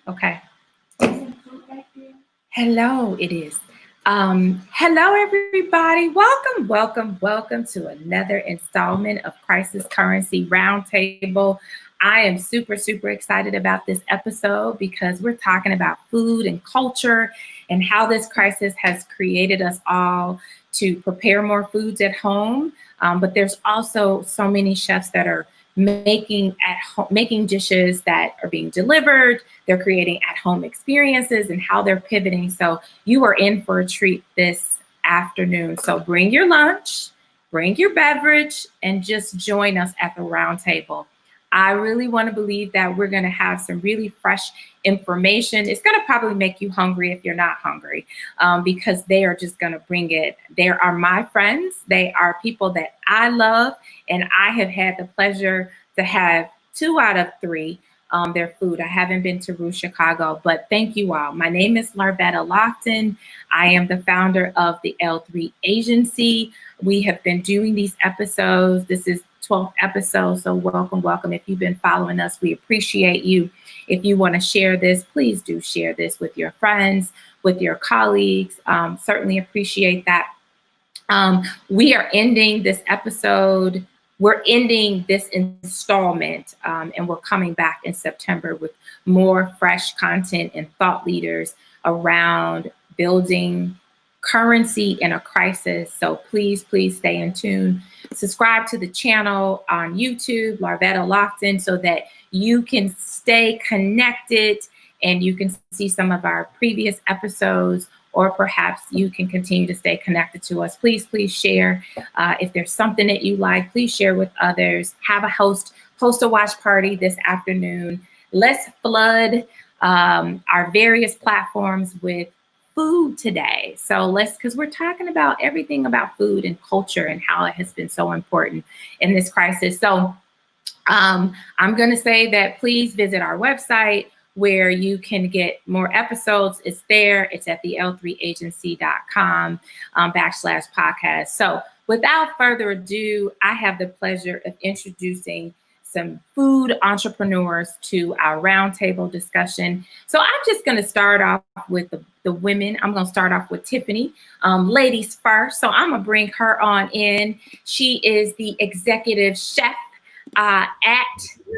Okay. Hello, it is. Hello, everybody. Welcome, welcome, welcome to another installment of Crisis Currency Roundtable. I am super, super excited about this episode because we're talking about food and culture and how this crisis has created us all to prepare more foods at home. But there's also so many chefs that are making dishes that are being delivered. They're creating at-home experiences and how they're pivoting. So you are in for a treat this afternoon. So bring your lunch, bring your beverage, and just join us at the round table. I really want to believe that we're going to have some really fresh information. It's going to probably make you hungry if you're not hungry, because they are just going to bring it. They are my friends. They are people that I love, and I have had the pleasure to have 2 out of 3 their food. I haven't been to Rue Chicago, but thank you all. My name is Larvetta Lofton. I am the founder of the L3 Agency. We have been doing these episodes. This is 12th episode, so welcome, welcome. If you've been following us, we appreciate you. If you want to share this, please do share this with your friends, with your colleagues. Certainly appreciate that. We are ending this episode. We're ending this installment, and we're coming back in September with more fresh content and thought leaders around building currency in a crisis. So please, please stay in tune. Subscribe to the channel on YouTube, Larvetta Lofton, so that you can stay connected and you can see some of our previous episodes, or perhaps you can continue to stay connected to us. Please, please share. If there's something that you like, please share with others. Have a host a watch party this afternoon. Let's flood our various platforms with food today. So because we're talking about everything about food and culture and how it has been so important in this crisis. So I'm going to say that please visit our website where you can get more episodes. It's there. It's at the l3agency.com /podcast. So without further ado, I have the pleasure of introducing some food entrepreneurs to our roundtable discussion. So I'm just going to start off with the women. I'm going to start off with Tiffany, ladies first. So I'm going to bring her on in. She is the executive chef at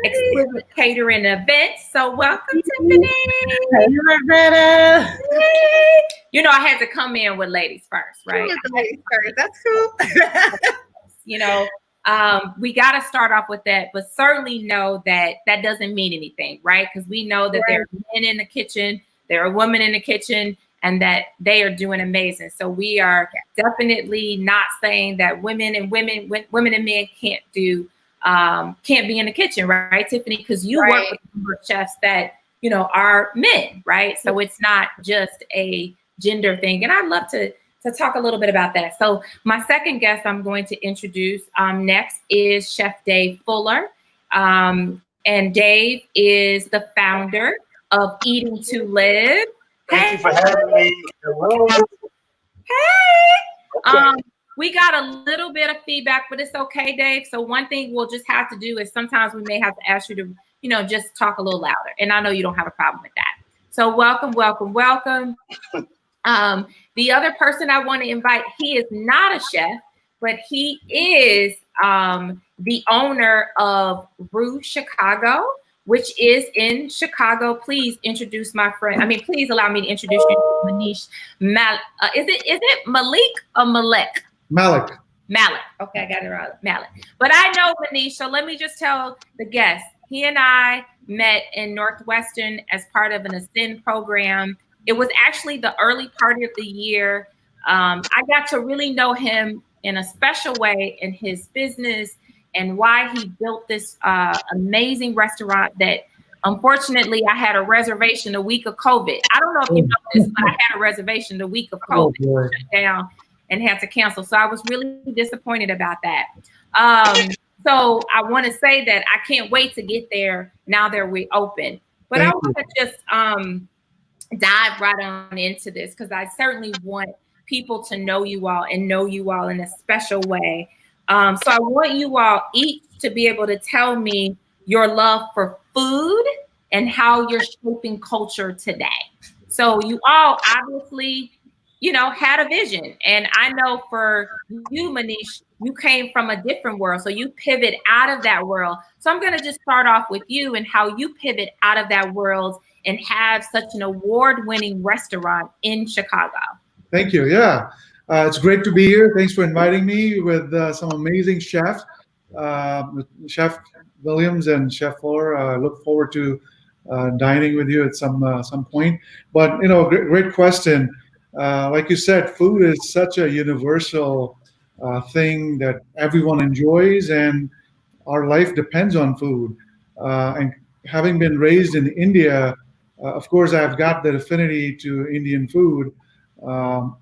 Exquisite Catering Events. So welcome, Tiffany. Hey, Larvetta. Hey. You know, I had to come in with ladies first, right? Ladies first. That's cool. You know, we got to start off with that, but certainly know that that doesn't mean anything, right? Because we know that there are men in the kitchen, there are women in the kitchen, and that they are doing amazing. So we are definitely not saying that women and men can't be in the kitchen, right, Tiffany? Because you work with a number of chefs that, you know, are men, right? So it's not just a gender thing. And I'd love to talk a little bit about that. So my second guest I'm going to introduce next is Chef Dave Fuller. And Dave is the founder of Eating to Live. Thank you for having me. Hello. Hey. Okay. We got a little bit of feedback, but it's okay, Dave. So one thing we'll just have to do is sometimes we may have to ask you to, you know, just talk a little louder. And I know you don't have a problem with that. So welcome, welcome, welcome. The other person I want to invite, he is not a chef, but he is the owner of Rue Chicago, which is in Chicago. Please introduce my friend. Please allow me to introduce you to Manish Malik. Is it Malik or Malek? Malik. Okay, I got it right. Malik. But I know Manish, so let me just tell the guests. He and I met in Northwestern as part of an Ascend program. It was actually the early part of the year. I got to really know him in a special way in his business and why he built this amazing restaurant that, unfortunately, I had a reservation the week of COVID. I don't know if you know this, but I had a reservation the week of COVID. Shut down and had to cancel. So I was really disappointed about that. So I want to say that I can't wait to get there now that we're open. But I want to just dive right on into this because I certainly want people to know you all and know you all in a special way. So I want you all each to be able to tell me your love for food and how you're shaping culture today. So you all obviously, had a vision. And I know for you, Manish, you came from a different world. So you pivot out of that world. So I'm going to just start off with you and how you pivot out of that world and have such an award-winning restaurant in Chicago. Thank you. Yeah, it's great to be here. Thanks for inviting me with some amazing chefs, Chef Williams and Chef Fuller. I look forward to dining with you at some point. But great question. Like you said, food is such a universal thing that everyone enjoys, and our life depends on food. And having been raised in India, of course, I've got that affinity to Indian food,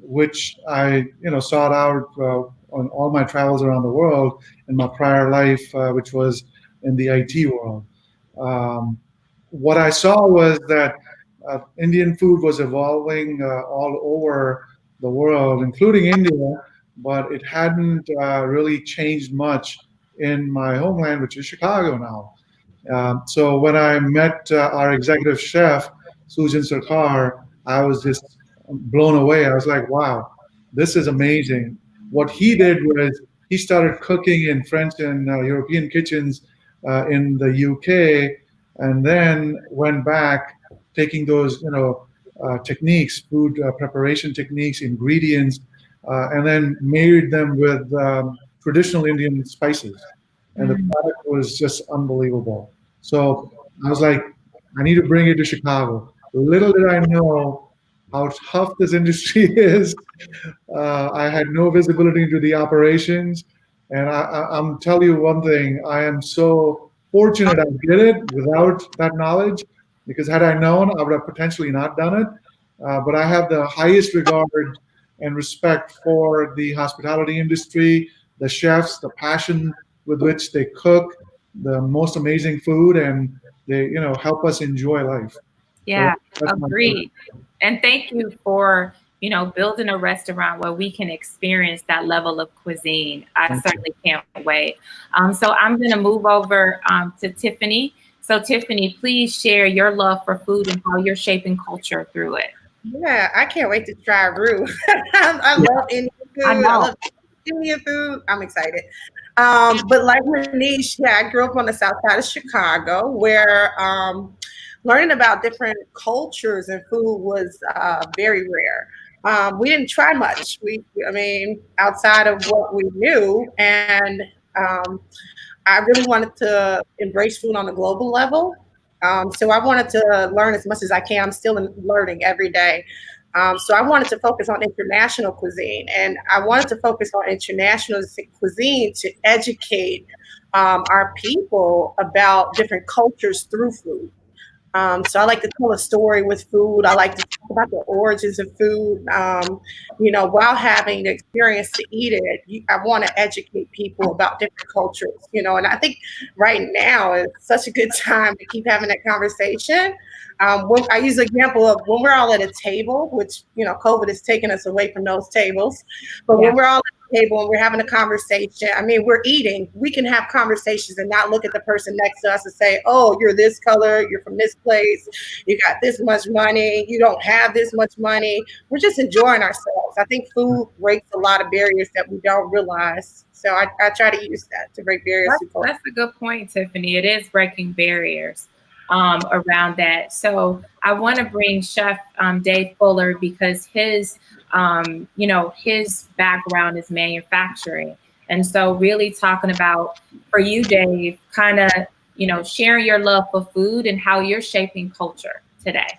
which I, sought out on all my travels around the world in my prior life, which was in the IT world. Um, what I saw was that Indian food was evolving all over the world, including India, but it hadn't really changed much in my homeland, which is Chicago now. So when I met our executive chef, Sujan Sarkar, I was just blown away. I was like, wow, this is amazing. What he did was he started cooking in French and European kitchens in the UK, and then went back, taking those techniques, food preparation techniques, ingredients, and then married them with traditional Indian spices, and the Mm. product was just unbelievable. So I was like, I need to bring it to Chicago. Little did I know how tough this industry is. I had no visibility into the operations, and I'm telling you one thing: I am so fortunate I did it without that knowledge, because had I known, I would have potentially not done it. But I have the highest regard and respect for the hospitality industry, the chefs, the passion with which they cook the most amazing food, and they help us enjoy life. So Yeah, that's my agreed. And thank you for, building a restaurant where we can experience that level of cuisine. I thank you. certainly can't wait. So I'm going to move over to Tiffany. So Tiffany, please share your love for food and how you're shaping culture through it. Yeah, I can't wait to try roux. I love Indian I food. I know. love Indian food. I'm excited. But like Manish, yeah, I grew up on the south side of Chicago where learning about different cultures and food was very rare. We didn't try much. I mean, outside of what we knew. And um, I really wanted to embrace food on a global level. So I wanted to learn as much as I can. I'm still learning every day. So I wanted to focus on international cuisine, and I wanted to focus on international cuisine to educate our people about different cultures through food. So I like to tell a story with food. I like to talk about the origins of food. While having the experience to eat it, I want to educate people about different cultures. And I think right now is such a good time to keep having that conversation. I use the example of when we're all at a table, which COVID has taken us away from those tables, but Yeah. when we're all table and we're having a conversation. I mean, we're eating. We can have conversations and not look at the person next to us and say, "Oh, you're this color. You're from this place. You got this much money. You don't have this much money." We're just enjoying ourselves. I think food breaks a lot of barriers that we don't realize. So I try to use that to break barriers to culture. That's a good point, Tiffany. It is breaking barriers around that. So I want to bring Chef Dave Fuller because his background is manufacturing. And so really talking about, for you, Dave, kind of, sharing your love for food and how you're shaping culture today.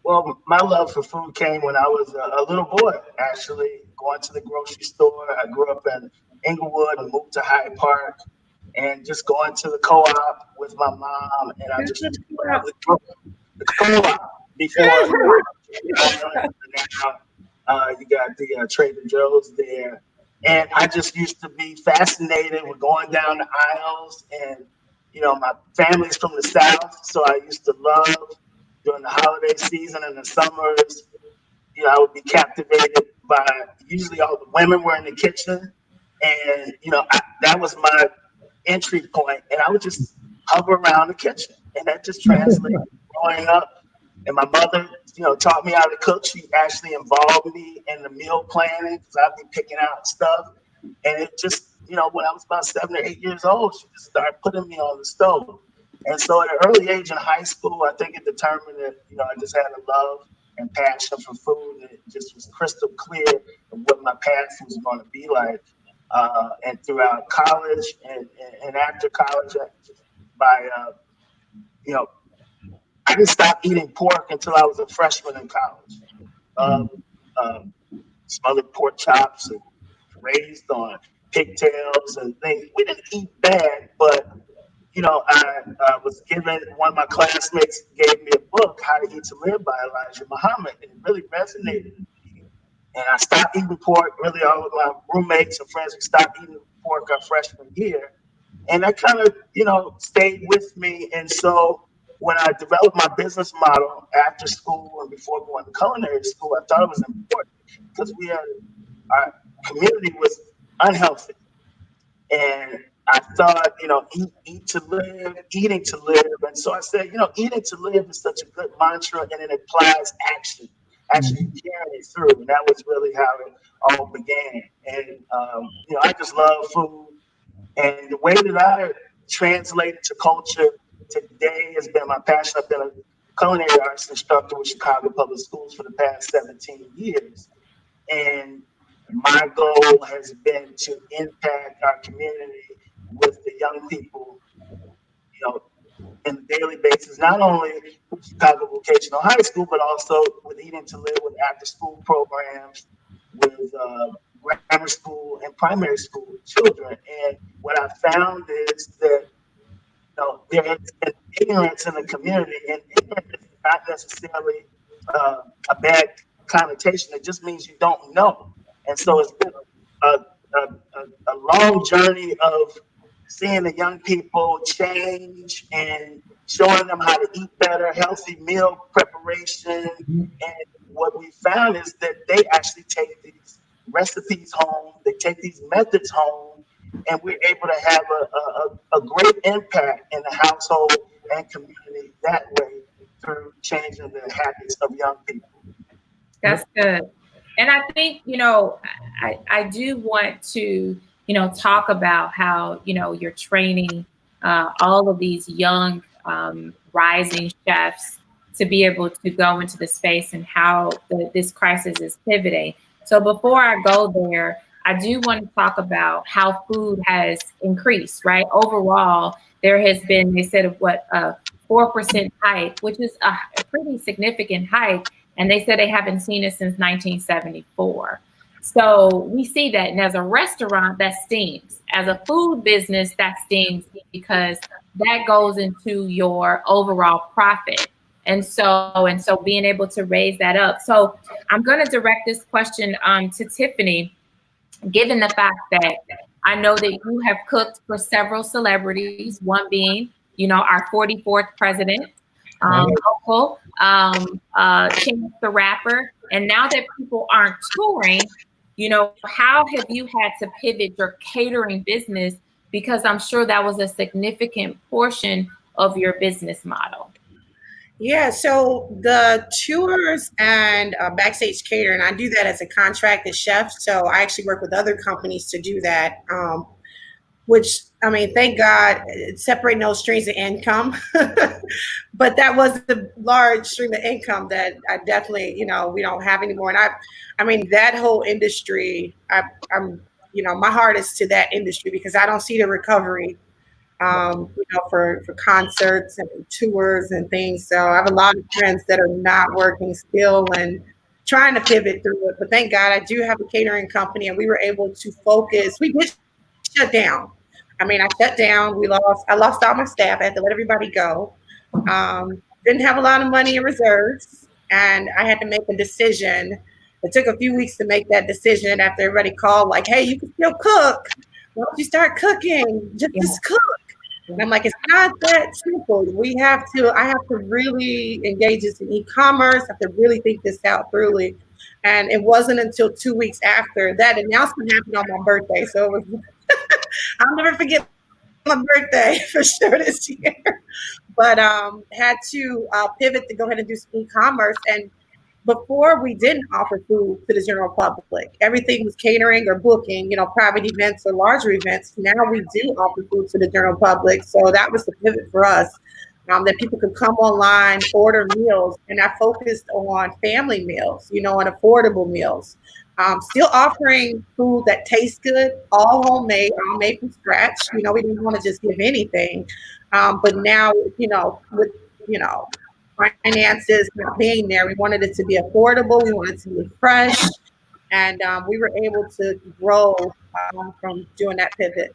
Well, my love for food came when I was a little boy, actually, going to the grocery store. I grew up in Inglewood and moved to Hyde Park, and just going to the co-op with my mom. And I just used to grab the co-op before now. You got the Trader Joe's there. And I just used to be fascinated with going down the aisles. And, my family's from the South, so I used to love during the holiday season and the summers. I would be captivated by usually all the women were in the kitchen. And, that was my entry point. And I would just hover around the kitchen. and that just translated growing up. And my mother, taught me how to cook. She actually involved me in the meal planning because I'd be picking out stuff. And it just, when I was about 7 or 8 years old, she just started putting me on the stove. And so at an early age in high school, I think it determined that, I just had a love and passion for food. And it just was crystal clear of what my path was going to be like. And throughout college and after college, by, you know, I didn't stop eating pork until I was a freshman in college. Um, Smothered pork chops and raised on pigtails and things. We didn't eat bad, but I was given, one of my classmates gave me a book, How to Eat to Live by Elijah Muhammad, and it really resonated with me. And I stopped eating pork. Really, all of my roommates and friends, we stopped eating pork our freshman year. And that kind of, stayed with me. And so when I developed my business model after school and before going to culinary school, I thought it was important because our community was unhealthy. And I thought, eat to live, eating to live. And so I said, eating to live is such a good mantra and it implies action, actually carrying it through. And that was really how it all began. And, I just love food. And the way that I translate it to culture today has been my passion. I've been a culinary arts instructor with Chicago Public Schools for the past 17 years. And my goal has been to impact our community with the young people, in the daily basis, not only with Chicago Vocational High School, but also with Eating to Live, with after school programs, with grammar school and primary school children. And what I found is that there has been ignorance in the community, and ignorance is not necessarily a bad connotation. It just means you don't know. And so it's been a long journey of seeing the young people change and showing them how to eat better, healthy meal preparation. And what we found is that they actually take these recipes home, they take these methods home, and we're able to have a great impact in the household and community that way through changing the habits of young people. That's good. And I think, I do want to, talk about how, you're training all of these young rising chefs to be able to go into the space and how this crisis is pivoting. So before I go there, I do want to talk about how food has increased, right? Overall, there has been, they said, a 4% hike, which is a pretty significant hike. And they said they haven't seen it since 1974. So we see that. And as a restaurant, that stings. As a food business, that stings because that goes into your overall profit. And so being able to raise that up. So I'm going to direct this question to Tiffany, given the fact that I know that you have cooked for several celebrities, one being, our 44th president, Uncle, Chance the Rapper. And now that people aren't touring, how have you had to pivot your catering business? Because I'm sure that was a significant portion of your business model. Yeah, so the tours and backstage catering, I do that as a contracted chef. So I actually work with other companies to do that, which, I mean, thank God, it's separating those streams of income. But that was the large stream of income that I definitely, we don't have anymore. And I mean, that whole industry, I'm, my heart is to that industry because I don't see the recovery for concerts and tours and things. So I have a lot of friends that are not working still and trying to pivot through it. But thank God I do have a catering company and we were able to focus. We did shut down. I mean, I shut down. I lost all my staff. I had to let everybody go. Didn't have a lot of money in reserves. And I had to make a decision. It took a few weeks to make that decision after everybody called like, hey, you can still cook. Why don't you start cooking? Just cook. And I'm like, it's not that simple. I have to really engage this in e-commerce. I have to really think this out thoroughly. And it wasn't until 2 weeks after that announcement happened on my birthday. So it was, I'll never forget my birthday for sure this year. But had to pivot to go ahead and do some e-commerce. And before we didn't offer food to the general public. Everything was catering or booking, private events or larger events. Now we do offer food to the general public. So that was the pivot for us. That people could come online, order meals, and I focused on family meals, and affordable meals. Still offering food that tastes good, all homemade, all made from scratch. We didn't want to just give anything. But now, with, you know, finances not being there. We wanted it to be affordable. We wanted it to be fresh, and we were able to grow from doing that pivot.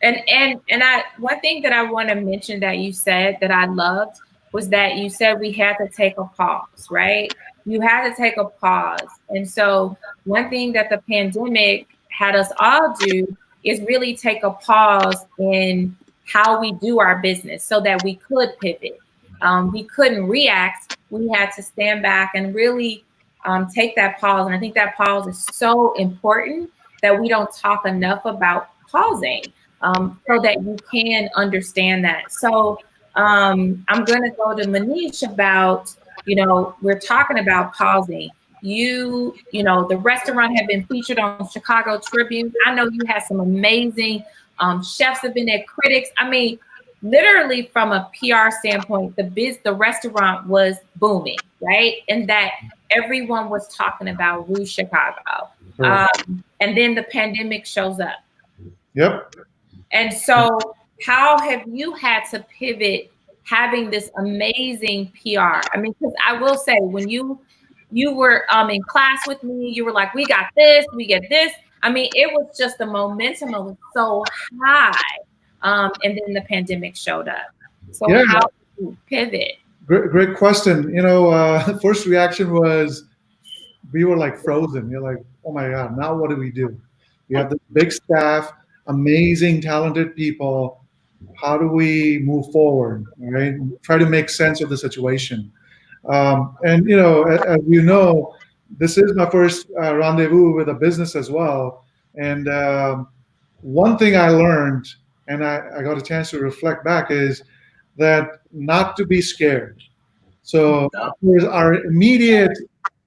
And I one thing that I want to mention that you said that I loved was that you said we had to take a pause, right? You had to take a pause. And so one thing that the pandemic had us all do is really take a pause in how we do our business so that we could pivot. We couldn't react. We had to stand back and really take that pause. And I think that pause is so important that we don't talk enough about pausing so that you can understand that. So I'm going to go to Manish about, we're talking about pausing. The restaurant had been featured on Chicago Tribune. I know you had some amazing chefs have been there, critics. I mean, literally from a PR standpoint, the restaurant was booming, right? And that everyone was talking about Rue Chicago. And then the pandemic shows up. Yep. And so how have you had to pivot having this amazing PR? I mean, because I will say when you were in class with me, you were like, we got this, we get this. I mean, it was just the momentum was so high. And then the pandemic showed up. So how do you pivot? Great question. First reaction was we were like frozen. You're like, oh my God, now what do we do? We have this big staff, amazing, talented people. How do we move forward? Right? Try to make sense of the situation. And as you know, this is my first rendezvous with a business as well. And one thing I learned, and I got a chance to reflect back, is that not to be scared. So our immediate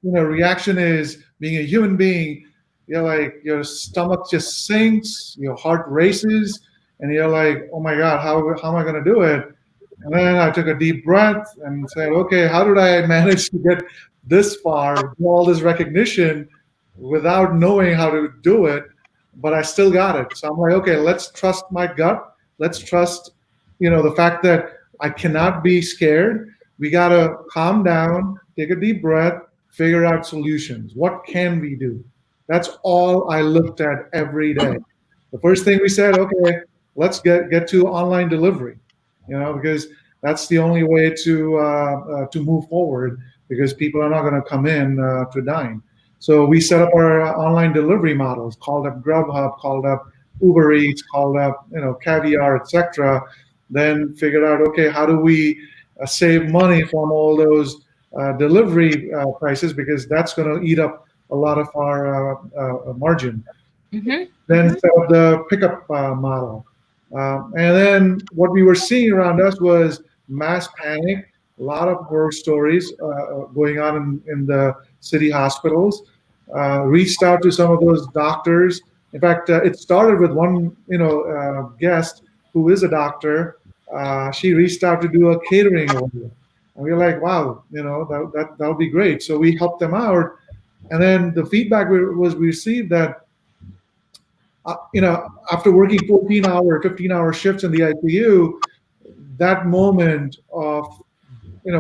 reaction is, being a human being, you're like, your stomach just sinks, your heart races, and you're like, oh my God, how am I going to do it? And then I took a deep breath and said, okay, how did I manage to get this far, do all this recognition without knowing how to do it? But I still got it. So I'm like, okay, let's trust my gut. Let's trust, the fact that I cannot be scared. We got to calm down, take a deep breath, figure out solutions. What can we do? That's all I looked at every day. The first thing we said, okay, let's get to online delivery, because that's the only way to move forward, because people are not going to come in to dine. So we set up our online delivery models, called up Grubhub, called up Uber Eats, called up Caviar, etc. Then figured out, okay, how do we save money from all those delivery prices, because that's going to eat up a lot of our margin. Mm-hmm. Then set up the pickup model. And then what we were seeing around us was mass panic, a lot of horror stories going on in the city hospitals. Reached out to some of those doctors. In fact, it started with one guest who is a doctor. She reached out to do a catering order. And we were like, wow, that'll be great. So we helped them out. And then the feedback we received that, after working 14-hour, 15-hour shifts in the ICU, that moment of,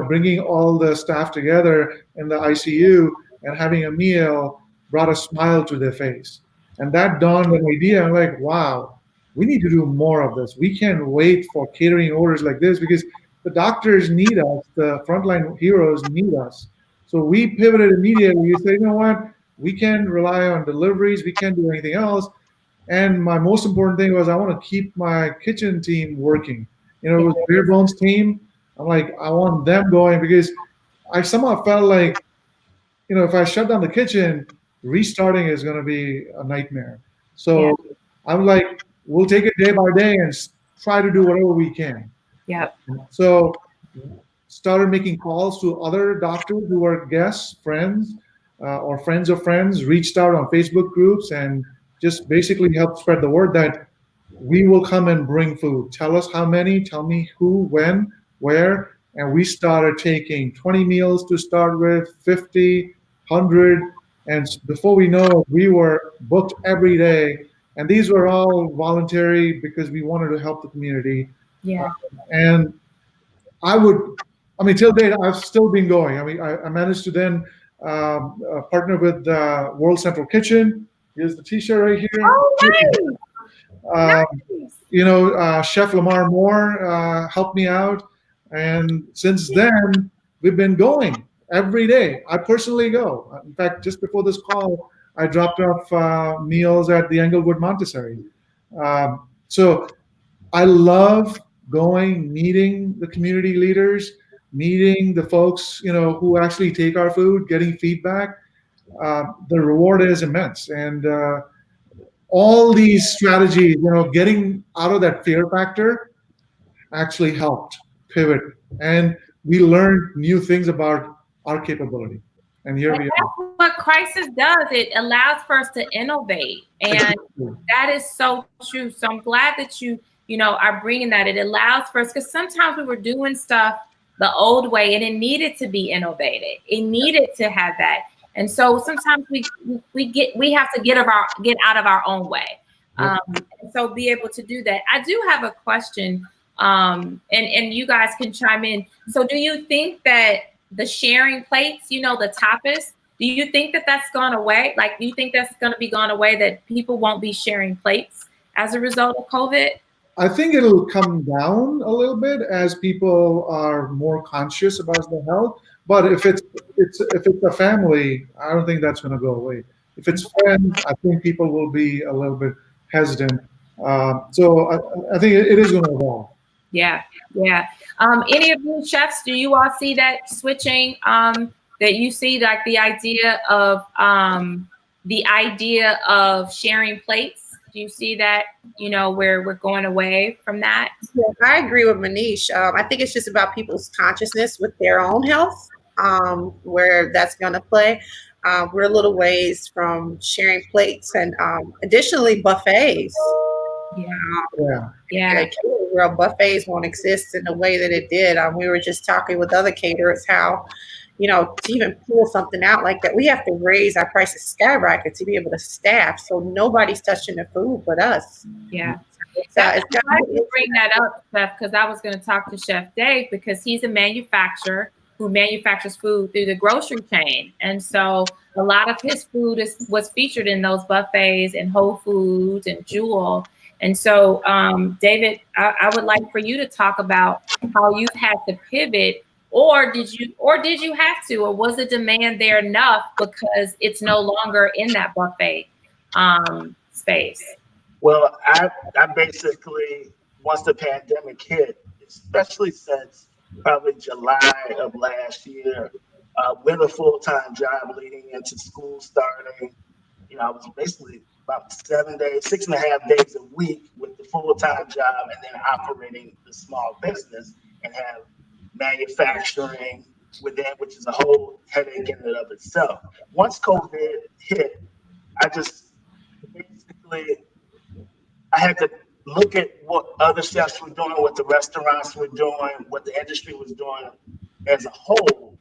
bringing all the staff together in the ICU and having a meal brought a smile to their face. And that dawned an idea. I'm like, wow, we need to do more of this. We can't wait for catering orders like this, because the doctors need us, the frontline heroes need us. So we pivoted immediately. We said, you know what? We can rely on deliveries. We can't do anything else. And my most important thing was I want to keep my kitchen team working. It was a bare bones team. I'm like, I want them going, because I somehow felt like, if I shut down the kitchen, restarting is going to be a nightmare. So I'm like, we'll take it day by day and try to do whatever we can. Yep. So started making calls to other doctors who were guests, friends, or friends of friends, reached out on Facebook groups and just basically helped spread the word that we will come and bring food. Tell us how many, tell me who, when, where. And we started taking 20 meals to start with, 50, 100. And before we know it, we were booked every day. And these were all voluntary because we wanted to help the community. Yeah. And I would, I mean, till date, I've still been going. I mean, I managed to then partner with World Central Kitchen. Here's the T-shirt right here. Oh, nice. Um, Nice. Chef Lamar Moore helped me out, and since then we've been going every day. I personally go. In fact, just before this call, I dropped off meals at the Englewood Montessori. So I love going, meeting the community leaders, meeting the folks who actually take our food, getting feedback. The reward is immense, and all these strategies, getting out of that fear factor actually helped pivot. And we learned new things about our capability. And here And we that's what crisis does. It allows for us to innovate. And are. that is so true. So I'm glad that you are bringing that. It allows for us, because sometimes we were doing stuff the old way and it needed to be innovated. It needed to have that. And so sometimes we have to get out of our own way. Yep. And so be able to do that. I do have a question, and you guys can chime in. So do you think that the sharing plates, the tapas, do you think that that's gone away? Like, do you think that's going to be gone away, that people won't be sharing plates as a result of COVID? I think it'll come down a little bit as people are more conscious about their health. But if it's a family, I don't think that's going to go away. If it's friends, I think people will be a little bit hesitant. So I think it is going to evolve. Yeah, yeah. Any of you chefs, do you all see that switching? That you see, like the idea of sharing plates? Do you see that? Where we're going away from that? Yeah, I agree with Manish. I think it's just about people's consciousness with their own health, where that's going to play. We're a little ways from sharing plates and additionally buffets. Yeah. Where buffets won't exist in the way that it did. We were just talking with other caterers how, to even pull something out like that, we have to raise our prices skyrocket to be able to staff. So nobody's touching the food but us. Yeah. It's I'm glad you bring that up, Chef, because I was going to talk to Chef Dave, because he's a manufacturer who manufactures food through the grocery chain. And so a lot of his food was featured in those buffets and Whole Foods and Jewel. And so, David, I would like for you to talk about how you've had to pivot, or did you have to, or was the demand there enough because it's no longer in that buffet space? Well, I basically, once the pandemic hit, especially since probably July of last year, with a full-time job leading into school starting, I was basically about 7 days, 6.5 days a week with the full-time job, and then operating the small business and have manufacturing within, which is a whole headache in and of itself. Once COVID hit, I just basically, I had to look at what other chefs were doing, what the restaurants were doing, what the industry was doing as a whole,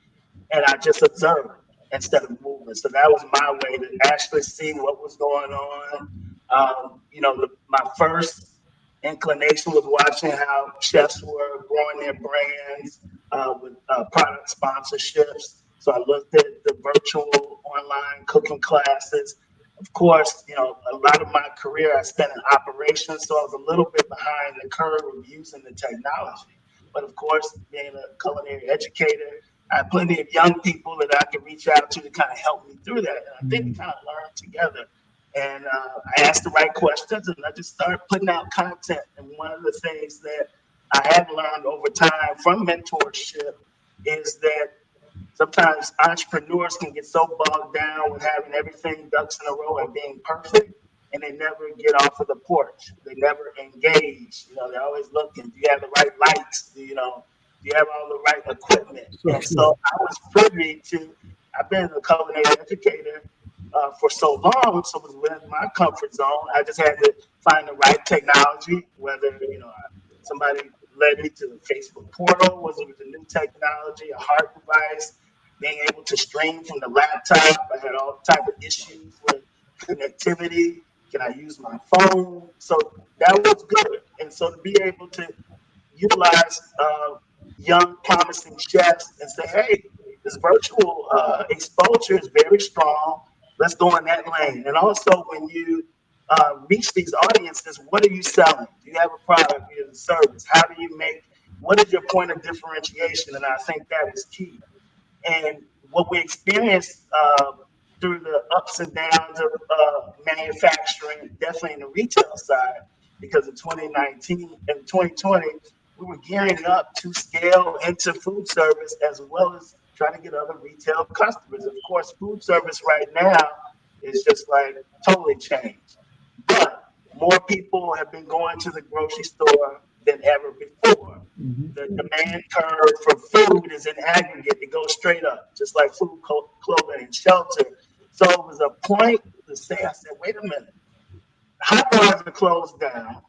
and I just observed instead of moving. So that was my way to actually see what was going on. My first inclination was watching how chefs were growing their brands with product sponsorships. So I looked at the virtual online cooking classes. Of course, a lot of my career I spent in operations, so I was a little bit behind the curve of using the technology. But of course, being a culinary educator, I have plenty of young people that I can reach out to kind of help me through that. And I think we kind of learned together. And I asked the right questions, and I just started putting out content. And one of the things that I have learned over time from mentorship is that sometimes entrepreneurs can get so bogged down with having everything ducks in a row and being perfect and they never get off of the porch. They never engage. They're always looking. Do you have the right lights? Do you have all the right equipment? And so I was privy to. I've been a culinary educator for so long, so it was within my comfort zone. I just had to find the right technology, whether somebody led me to the Facebook portal, was it with the new technology, a hard device, being able to stream from the laptop. I had all type of issues with connectivity. Can I use my phone? So that was good. And so to be able to utilize young, promising chefs and say, hey, this virtual exposure is very strong. Let's go in that lane. And also, when you reach these audiences, what are you selling? Do you have a product? Do you have a service? How do you what is your point of differentiation? And I think that is key. And what we experienced through the ups and downs of manufacturing, definitely in the retail side, because in 2019 and 2020, we were gearing up to scale into food service as well as trying to get other retail customers. Of course, food service right now is just like totally changed. But more people have been going to the grocery store than ever before. The demand curve for food is in aggregate. It goes straight up, just like food, clothing, and shelter. So it was a point to say, I said, wait a minute. Hot bars are closed down.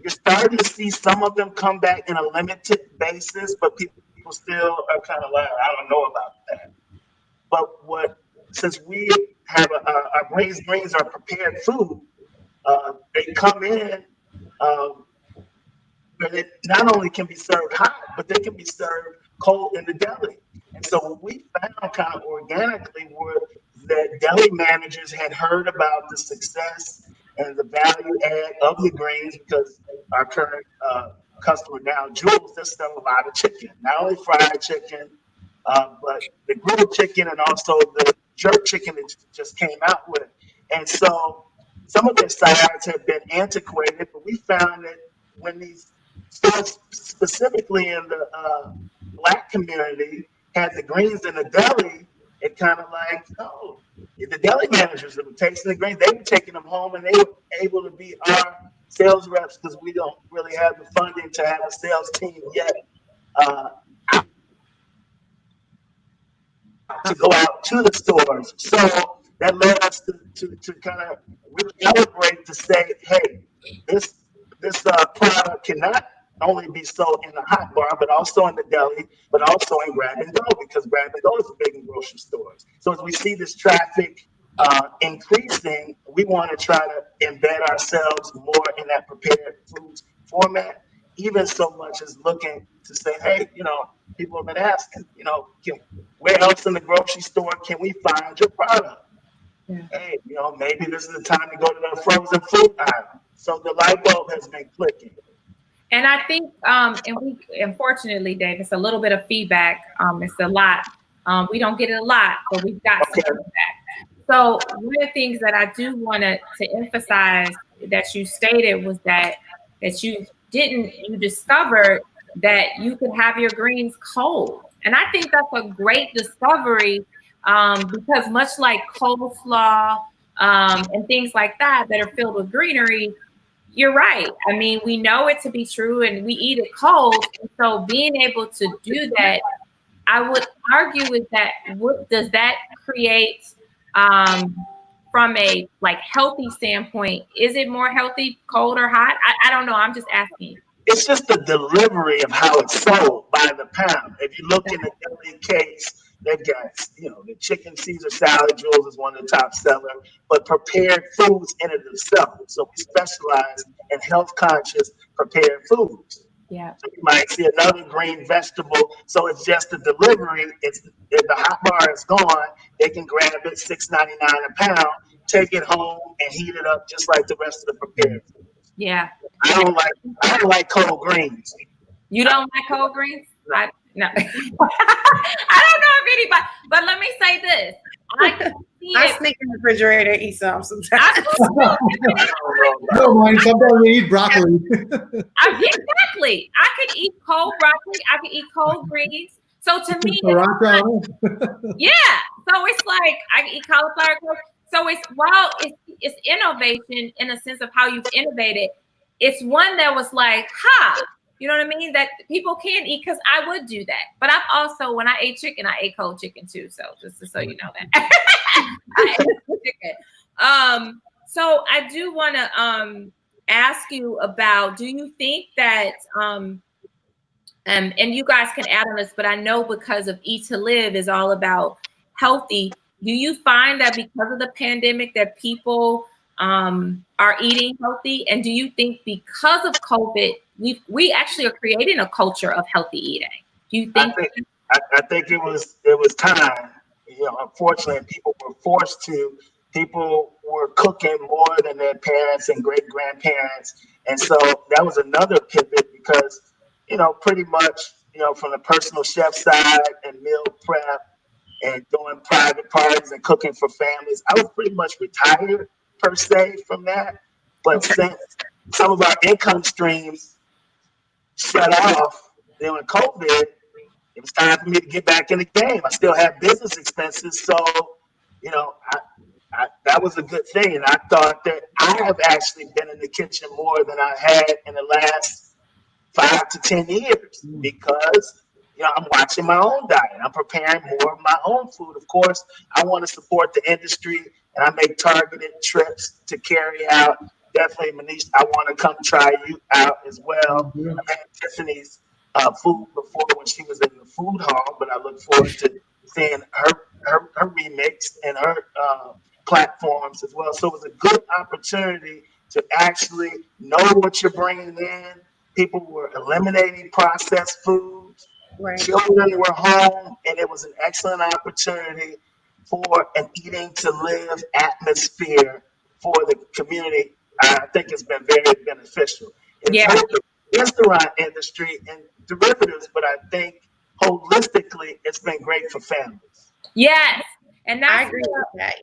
You're starting to see some of them come back in a limited basis, but people still are kind of like, I don't know about that. But since we have our greens are prepared food, they come in, but it not only can be served hot, but they can be served cold in the deli. And so what we found kind of organically were that deli managers had heard about the success and the value add of the greens, because our current customer now, Jules, they sell a lot of chicken, not only fried chicken, but the grilled chicken and also the jerk chicken that just came out with. And so some of their sides have been antiquated, but we found that when these stores, specifically in the Black community, had the greens in the deli, it kind of like, oh, the deli managers that were tasting the greens, they were taking them home and they were able to be our sales reps, because we don't really have the funding to have a sales team yet to go out to the stores. So that led us to kind of recalibrate to say, hey, this product cannot only be sold in the hot bar, but also in the deli, but also in grab and go, because grab and go is big in grocery stores. So as we see this traffic increasing, we want to try to embed ourselves more in that prepared foods format, even so much as looking to say, hey, people have been asking, where else in the grocery store can we find your product? Yeah. Hey, maybe this is the time to go to the frozen food aisle. So the light bulb has been clicking. And I think, and we, unfortunately, Dave, it's a little bit of feedback. It's a lot. We don't get it a lot, but we've got some feedback. So one of the things that I do want to emphasize that you stated was that you discovered that you could have your greens cold. And I think that's a great discovery, because much like coleslaw and things like that are filled with greenery, you're right. I mean, we know it to be true and we eat it cold. And so being able to do that, I would argue with that, what does that create from a healthy standpoint? Is it more healthy, cold or hot? I don't know. I'm just asking. It's just the delivery of how it's sold by the pound. If you look in the deli case, they've got, the chicken Caesar salad, Jules is one of the top sellers, but prepared foods in it themselves. So we specialize in health conscious prepared foods. Yeah. So you might see another green vegetable. So it's just the delivery. If the hot bar is gone, they can grab it $6.99 a pound, take it home, and heat it up just like the rest of the prepared foods. Yeah. I don't like cold greens. You don't like cold greens? No. I don't know if anybody, but let me say this. I sneak in the refrigerator, eat some sometimes. No, sometimes we eat broccoli. Exactly. I could eat cold broccoli. I could eat cold greens. So to me, yeah. So it's like I can eat cauliflower. So it's it's innovation in a sense of how you've innovated. It's one that was like, ha, you know what I mean? That people can eat, because I would do that. But I've also, when I ate chicken, I ate cold chicken too. So just so you know that. I ate chicken. So I do want to ask you about, do you think that and you guys can add on this, but I know because of Eat to Live is all about healthy. Do you find that because of the pandemic that people are eating healthy? And do you think because of COVID, we actually are creating a culture of healthy eating? Do you think? I think it was time. You know, unfortunately, people were forced to. People were cooking more than their parents and great grandparents, and so that was another pivot because, you know, pretty much, you know, from the personal chef side and meal prep and doing private parties and cooking for families, I was pretty much retired per se from that. But since some of our income streams shut off during COVID, it was time for me to get back in the game. I still have business expenses, so, you know, that was a good thing. And I thought that I have actually been in the kitchen more than I had in the last 5 to 10 years because, you know, I'm watching my own diet. I'm preparing more of my own food. Of course, I want to support the industry, and I make targeted trips to carry out. Definitely, Manish, I want to come try you out as well. I've had Tiffany's food before when she was in the food hall, but I look forward to seeing her remix and her platforms as well. So it was a good opportunity to actually know what you're bringing in. People were eliminating processed foods. Right. Children were home, and it was an excellent opportunity for an eating to live atmosphere for the community. I think it's been very beneficial. It's helped the restaurant industry and derivatives, but I think holistically, it's been great for families. Yes, and that's I agree with that.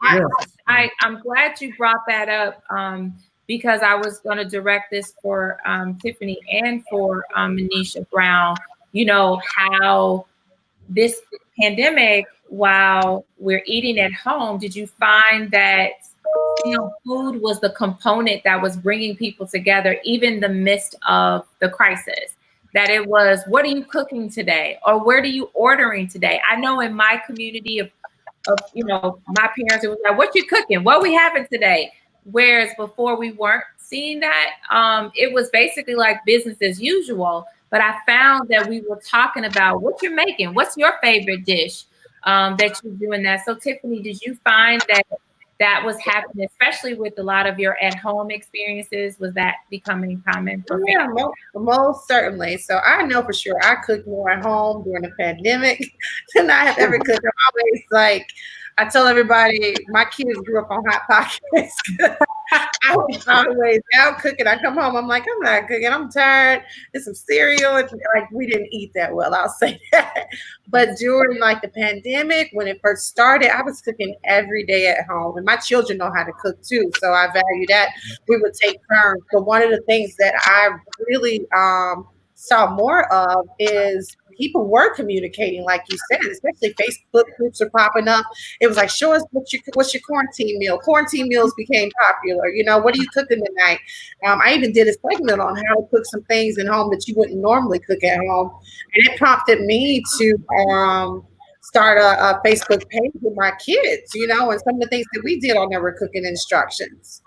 I'm glad you brought that up because I was going to direct this for Tiffany and for Manisha Brown. You know, how this pandemic, while we're eating at home, did you find that, you know, food was the component that was bringing people together, even in the midst of the crisis? That it was, what are you cooking today? Or where are you ordering today? I know in my community of you know, my parents, it was like, what you cooking? What we having today? Whereas before we weren't seeing that. It was basically like business as usual. But I found that we were talking about what you're making. What's your favorite dish that you're doing that? So Tiffany, did you find that that was happening, especially with a lot of your at-home experiences? Was that becoming common for Yeah, most certainly. So I know for sure I cooked more at home during the pandemic than I have ever cooked. I'm always like, I tell everybody, my kids grew up on Hot Pockets. I was always out cooking. I come home, I'm like, I'm not cooking. I'm tired. There's some cereal. And, like, we didn't eat that well, I'll say that. But during like the pandemic, when it first started, I was cooking every day at home. And my children know how to cook too. So I value that. We would take turns. But one of the things that I really saw more of is people were communicating, like you said, especially Facebook groups are popping up. It was like, show us what's your quarantine meal. Quarantine meals became popular. You know, what are you cooking tonight? I even did a segment on how to cook some things at home that you wouldn't normally cook at home. And it prompted me to start a Facebook page with my kids, you know, and some of the things that we did on there were cooking instructions.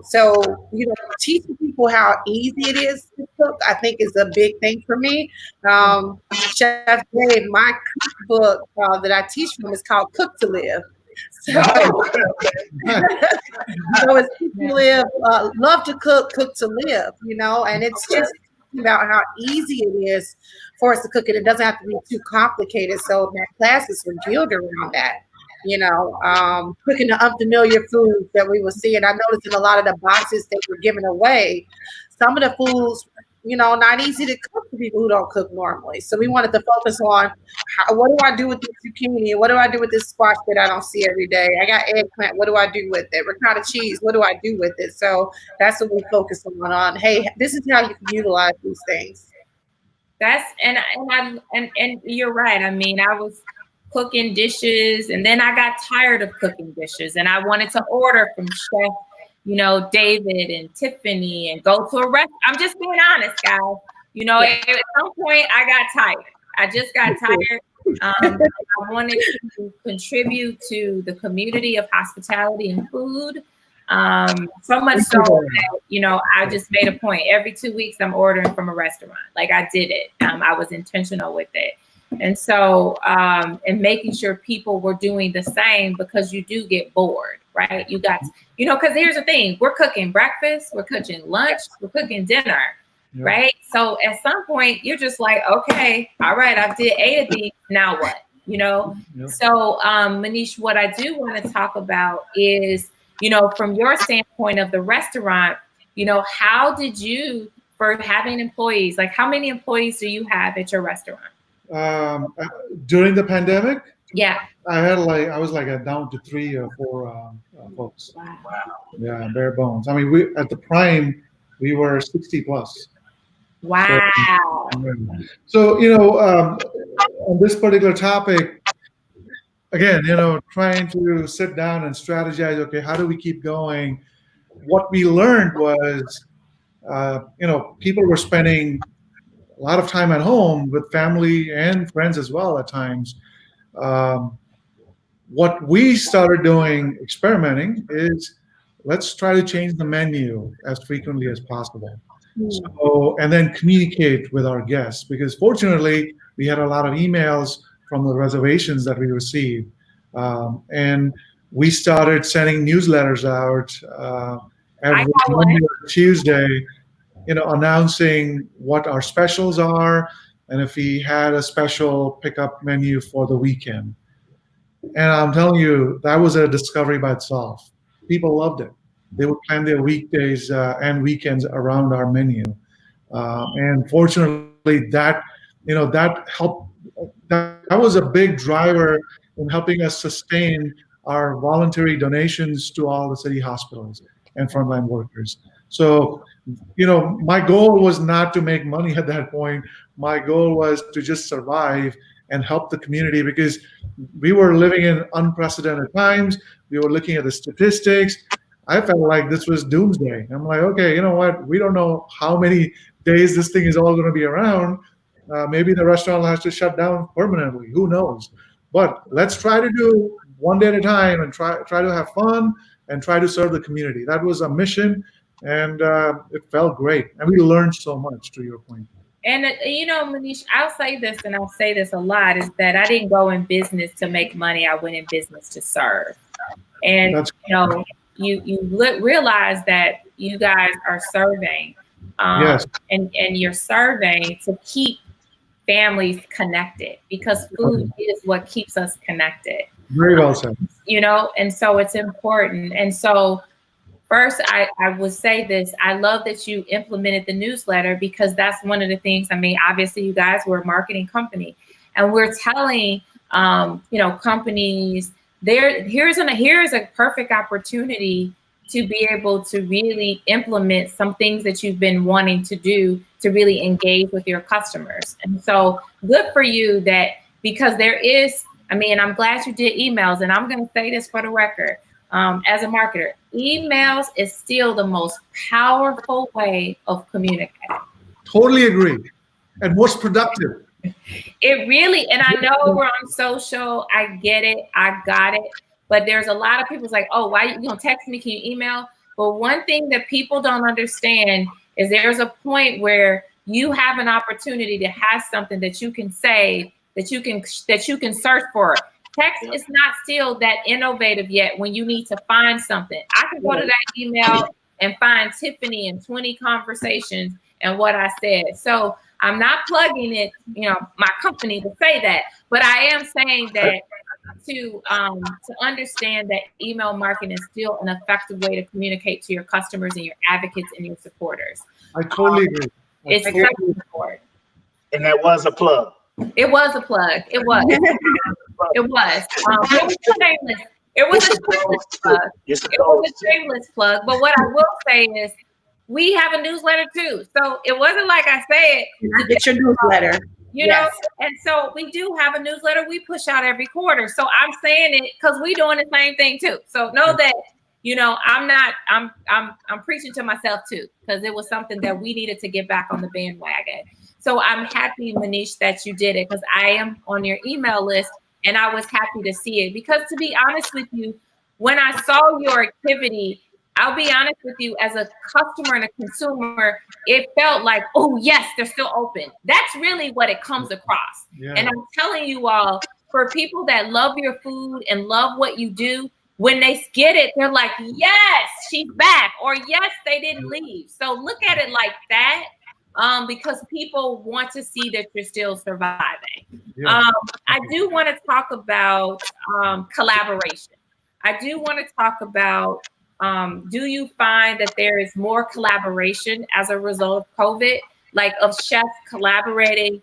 So, you know, teaching people how easy it is to cook, I think, is a big thing for me. Chef Dave, my cookbook that I teach from is called Cook to Live. So, so it's Cook to Live, love to cook, cook to live, you know, and it's just about how easy it is for us to cook it. It doesn't have to be too complicated. So my classes are geared around that. You know, cooking the unfamiliar foods that we were seeing. I noticed in a lot of the boxes they were giving away, some of the foods, you know, not easy to cook for people who don't cook normally. So we wanted to focus on what do I do with this zucchini? What do I do with this squash that I don't see every day? I got eggplant. What do I do with it? Ricotta cheese. What do I do with it? So that's what we focus on. Hey, this is how you can utilize these things. That's and you're right. I mean, I was cooking dishes, and then I got tired of cooking dishes, and I wanted to order from Chef, David and Tiffany, and go to a restaurant. I'm just being honest, guys. At some point I got tired. I just got tired. I wanted to contribute to the community of hospitality and food. So much so that, I just made a point. Every 2 weeks I'm ordering from a restaurant. Like, I did it. I was intentional with it. And so, and making sure people were doing the same, because you do get bored, right? You got, because here's the thing, we're cooking breakfast, we're cooking lunch, we're cooking dinner, right? So at some point you're just like, okay, all right, I did 8 of these, now what, So, Manish, what I do want to talk about is, from your standpoint of the restaurant, how did you, for having employees, like how many employees do you have at your restaurant? During the pandemic, I was down to 3 or 4 folks. Wow. Yeah, bare bones. I mean, we at the prime we were 60 plus. Wow. So on this particular topic, again, trying to sit down and strategize. Okay, how do we keep going? What we learned was, people were spending a lot of time at home with family and friends as well at times. What we started doing, experimenting, is let's try to change the menu as frequently as possible. So, and then communicate with our guests, because fortunately we had a lot of emails from the reservations that we received. And we started sending newsletters out every Monday or Tuesday, announcing what our specials are, and if we had a special pickup menu for the weekend. And I'm telling you, that was a discovery by itself. People loved it. They would plan their weekdays and weekends around our menu. And fortunately, that helped. That was a big driver in helping us sustain our voluntary donations to all the city hospitals and frontline workers. So, my goal was not to make money at that point. My goal was to just survive and help the community, because we were living in unprecedented times. We were looking at the statistics. I felt like this was doomsday. I'm like, okay, you know what? We don't know how many days this thing is all going to be around. Maybe the restaurant has to shut down permanently. Who knows? But let's try to do one day at a time and try to have fun and try to serve the community. That was a mission, and it felt great. And we learned so much, to your point. And, Manish, I'll say this, and I'll say this a lot, is that I didn't go in business to make money. I went in business to serve. And, you realize that you guys are serving. Yes. And you're serving to keep families connected, because food is what keeps us connected. Very well said. And so it's important. And so first, I would say this. I love that you implemented the newsletter, because that's one of the things. I mean, obviously, you guys were a marketing company, and we're telling, companies, here's a perfect opportunity to be able to really implement some things that you've been wanting to do to really engage with your customers. And so good for you that, because there is, I'm glad you did emails, and I'm going to say this for the record. As a marketer, emails is still the most powerful way of communicating. Totally agree. And most productive. It really, and I know we're on social. I get it. I got it. But there's a lot of people's like, oh, why you gonna text me? Can you email? But one thing that people don't understand is there's a point where you have an opportunity to have something that you can say, that you can search for. Text is not still that innovative yet when you need to find something. I can go to that email and find Tiffany and 20 conversations and what I said. So I'm not plugging it, my company to say that, but I am saying that to understand that email marketing is still an effective way to communicate to your customers and your advocates and your supporters. I totally agree. It's such important. And that was a plug. It was a plug. It was. It was. It was shameless. It was a shameless plug. It was a shameless plug. But what I will say is, we have a newsletter too. So it wasn't like I said, get your newsletter. you know? Yes. And so we do have a newsletter we push out every quarter. So I'm saying it because we doing the same thing too. So know that, I'm preaching to myself too, because it was something that we needed to get back on the bandwagon. So I'm happy, Manish, that you did it, because I am on your email list and I was happy to see it. Because to be honest with you, when I saw your activity, I'll be honest with you, as a customer and a consumer, it felt like, oh yes, they're still open. That's really what it comes across. Yeah. And I'm telling you all, for people that love your food and love what you do, when they get it, they're like, yes, she's back, or yes, they didn't leave. So look at it like that, because people want to see that you're still surviving. Yeah. I do want to talk about collaboration. I do want to talk about, do you find that there is more collaboration as a result of COVID, like of chefs collaborating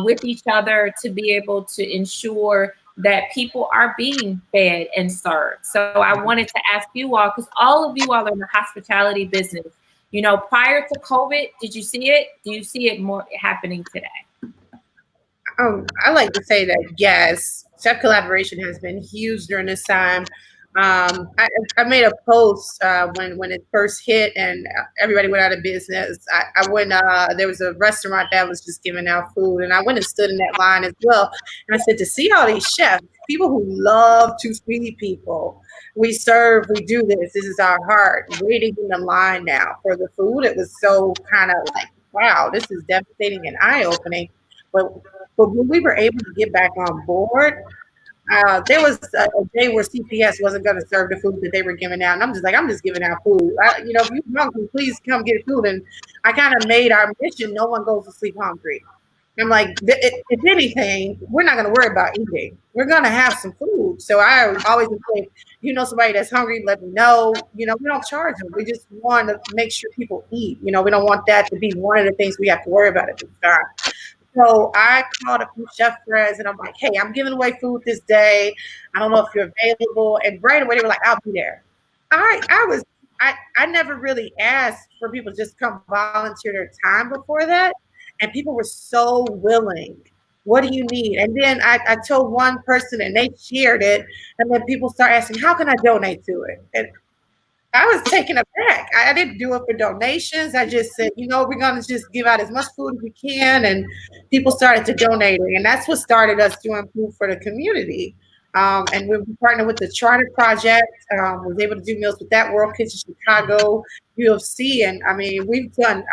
with each other to be able to ensure that people are being fed and served? So I wanted to ask you all, because all of you all are in the hospitality business. Prior to COVID, did you see it? Do you see it more happening today? I like to say that yes, chef collaboration has been huge during this time. I made a post when it first hit and everybody went out of business. I went, there was a restaurant that was just giving out food, and I went and stood in that line as well. And I said, to see all these chefs, people who love to feed people, we serve, we do this is our heart, waiting in the line now for the food. It was so kind of like, wow, this is devastating and eye-opening. But when we were able to get back on board, there was a day where CPS wasn't going to serve the food that they were giving out. And I'm just like, I'm just giving out food. If you're hungry, please come get food. And I kind of made our mission, no one goes to sleep hungry. I'm like, if anything, we're not going to worry about eating. We're going to have some food. So I always say, somebody that's hungry, let me know. We don't charge them. We just want to make sure people eat. We don't want that to be one of the things we have to worry about at this time. So I called a few chef friends and I'm like, hey, I'm giving away food this day. I don't know if you're available. And right away they were like, I'll be there. I never really asked for people to just come volunteer their time before that. And people were so willing. What do you need? And then I told one person and they shared it. And then people start asking, how can I donate to it? And I was taken aback. I didn't do it for donations. I just said, we're going to just give out as much food as we can. And people started to donate. And that's what started us doing food for the community. And we partnered with the Charter Project, was able to do meals with that, World Kitchen Chicago, UFC. And I mean, we've done,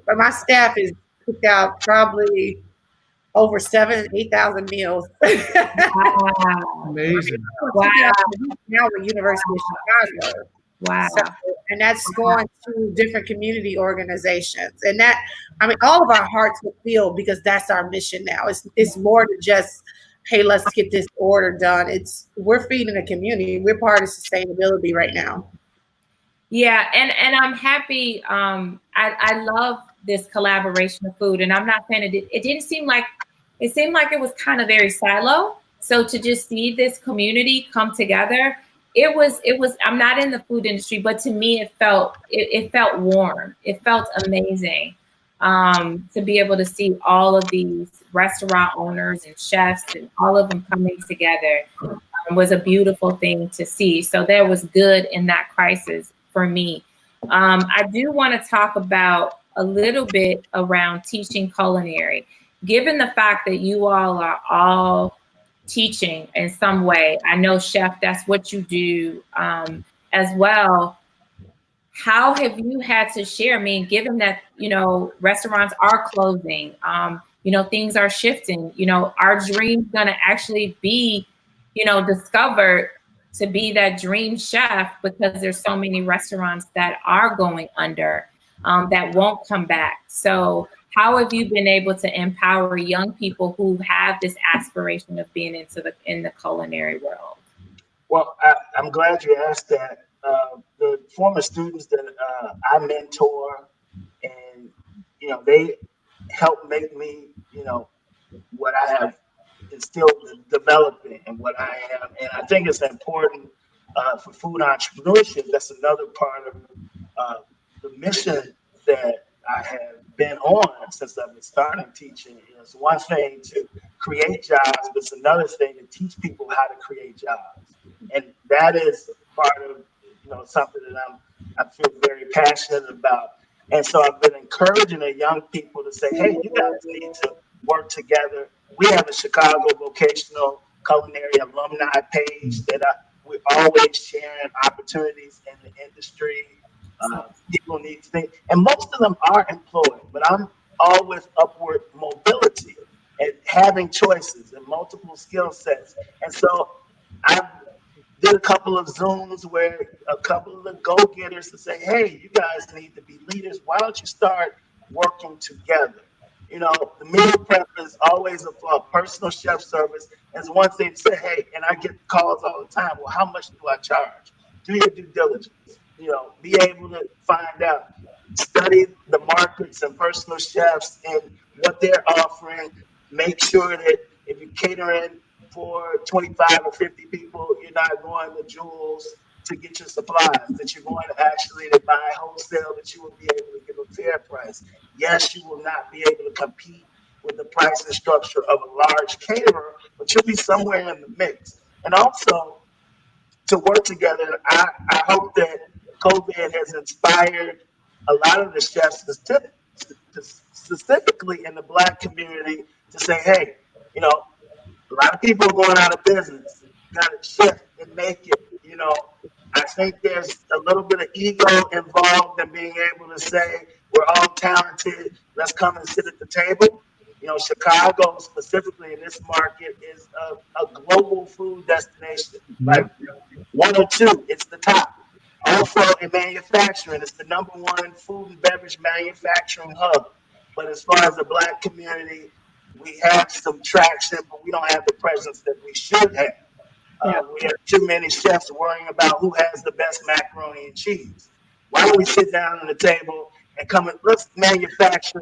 my staff has cooked out probably over 8,000 meals. Wow. Amazing. Wow. Now with University of Chicago. Wow. So, and that's going to different community organizations. And that, all of our hearts will feel, because that's our mission now. It's more than just, hey, let's get this order done. We're feeding the community. We're part of sustainability right now. Yeah, and I'm happy. I love this collaboration of food, and I'm not saying it didn't seem like it seemed like it was kind of very silo. So to just see this community come together, it was. I'm not in the food industry, but to me, it felt warm. It felt amazing to be able to see all of these restaurant owners and chefs and all of them coming together. Was a beautiful thing to see. So there was good in that crisis for me. I do want to talk about a little bit around teaching culinary, given the fact that you all are all teaching in some way. I know, chef, that's what you do as well. How have you had to share? Given that, restaurants are closing, things are shifting, our dream's going to actually be, discovered to be that dream chef, because there's so many restaurants that are going under, that won't come back. So how have you been able to empower young people who have this aspiration of being in the culinary world? Well, I'm glad you asked that. The former students that I mentor, and they help make me, what I have instilled and developing and what I am. And I think it's important for food entrepreneurship. That's another part of the mission that I have been on since I've been starting teaching. It's one thing to create jobs, but it's another thing to teach people how to create jobs, and that is part of something that I feel very passionate about. And so I've been encouraging the young people to say, hey, you guys need to work together. We have a Chicago Vocational Culinary Alumni page that we're always sharing opportunities in the industry. People need to think, and most of them are employed, but I'm all with upward mobility and having choices and multiple skill sets. And so I did a couple of Zooms where a couple of the go-getters to say, hey, you guys need to be leaders. Why don't you start working together? The meal prep is always a personal chef service. As one thing to say, hey, and I get calls all the time. Well, how much do I charge? Do your due diligence. Be able to find out, study the markets and personal chefs and what they're offering. Make sure that if you're catering for 25 or 50 people, you're not going to Jewels to get your supplies, that you're going to actually to buy wholesale, that you will be able to give a fair price. Yes, you will not be able to compete with the price and structure of a large caterer, but you'll be somewhere in the mix. And also to work together, I hope that COVID has inspired a lot of the chefs, specifically in the Black community, to say, hey, a lot of people are going out of business. You got to shift and make it. I think there's a little bit of ego involved in being able to say we're all talented. Let's come and sit at the table. Chicago specifically in this market is a global food destination. Like Yep. one or two, it's the top. Also in manufacturing, it's the number one food and beverage manufacturing hub. But as far as the Black community, we have some traction, but we don't have the presence that we should have. Yeah. We have too many chefs worrying about who has the best macaroni and cheese. Why don't we sit down on the table and let's manufacture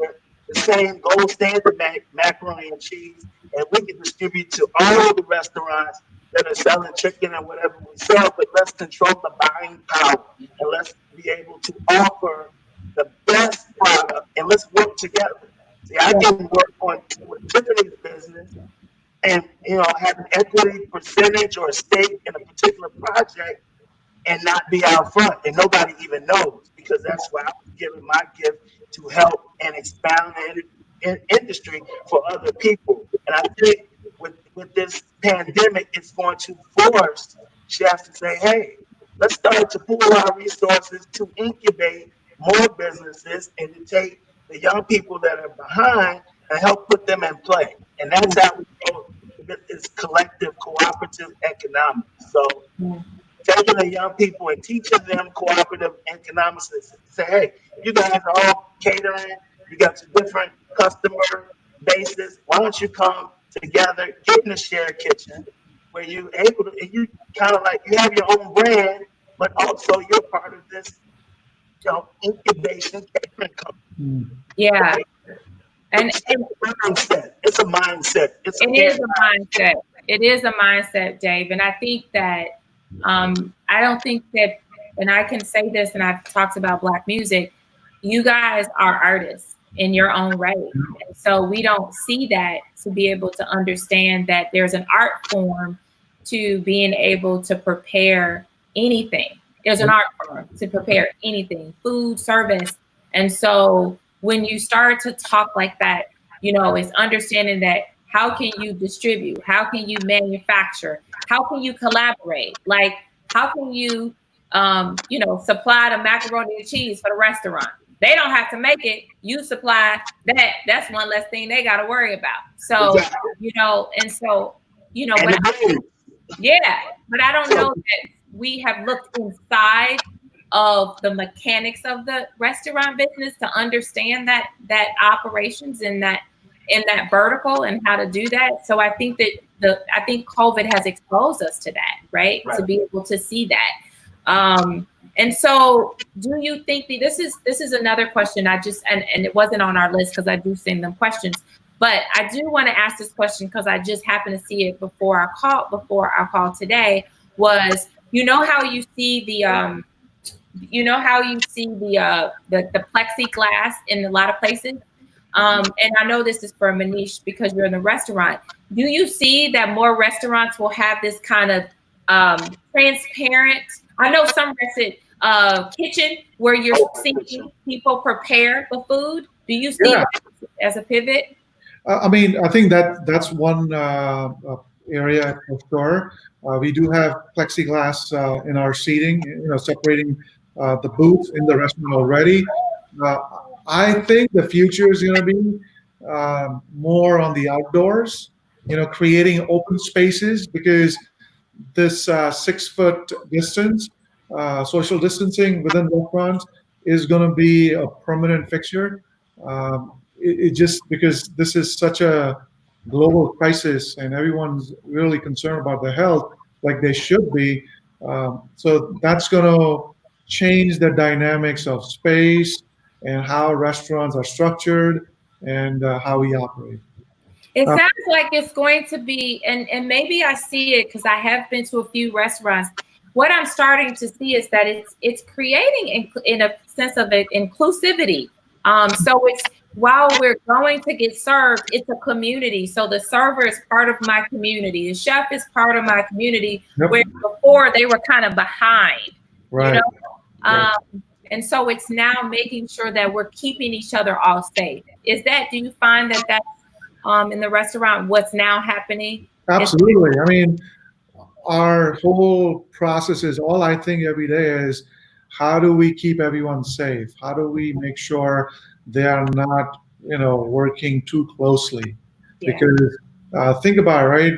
the same gold standard macaroni and cheese, and we can distribute to all of the restaurants that are selling chicken and whatever we sell, but let's control the buying power and let's be able to offer the best product and let's work together. See, I can work on with Tiffany's business and have an equity percentage or a stake in a particular project and not be out front and nobody even knows, because that's why I was given my gift to help and expound the industry for other people. And I think with this pandemic, it's going to force chefs to say, hey, let's start to pool our resources to incubate more businesses and to take the young people that are behind and help put them in play. And that's how we go. It's collective cooperative economics. So taking the young people and teaching them cooperative economics and say, hey, you guys are all catering, you got your different customer bases. Why don't you come together, get in a shared kitchen where you able to, and you kind of like you have your own brand, but also you're part of this, incubation catering company. Yeah. And it's a mindset. It's a mindset. It is a mindset. It is a mindset, Dave. And I think that I don't think that, and I can say this, and I've talked about Black music, you guys are artists in your own right. And so we don't see that to be able to understand that there's an art form to being able to prepare anything. There's an art form to prepare anything, food, service. And so when you start to talk like that, it's understanding that how can you distribute? How can you manufacture? How can you collaborate? Like, how can you, supply the macaroni and cheese for the restaurant? They don't have to make it. You supply that. That's one less thing they got to worry about. So, and so, but I don't know that we have looked inside of the mechanics of the restaurant business to understand that operations in that vertical and how to do that. So I think that I think COVID has exposed us to that, right? To be able to see that. And so do you think this is another question and it wasn't on our list because I do send them questions, but I do want to ask this question because I just happened to see it before our call today was, how you see you know how you see the plexiglass in a lot of places. And I know this is for Manish because you're in the restaurant. Do you see that more restaurants will have this kind of transparent? I know some restaurant kitchen where you're seeing people prepare the food. Do you see Yeah. that as a pivot? I mean, I think that's one area for sure. We do have plexiglass in our seating, separating the booths in the restaurant already. Uh, I think the future is going to be more on the outdoors, creating open spaces because this 6 foot distance, social distancing within restaurants is going to be a permanent fixture. It just because this is such a global crisis and everyone's really concerned about their health, like they should be. So that's going to change the dynamics of space and how restaurants are structured and how we operate. It Uh, sounds like it's going to be, and maybe I see it because I have been to a few restaurants. What I'm starting to see is that it's creating in a sense of inclusivity. So it's while we're going to get served, it's a community. So the server is part of my community. The chef is part of my community. yep, Where before they were kind of behind, you right, know. right. And so it's now making sure that we're keeping each other all safe. Is that? Do you find that that's in the restaurant, what's now happening? Absolutely. I mean, our whole process is all I think every day is how do we keep everyone safe? How do we make sure they are not, working too closely? Yeah. Because think about it, right?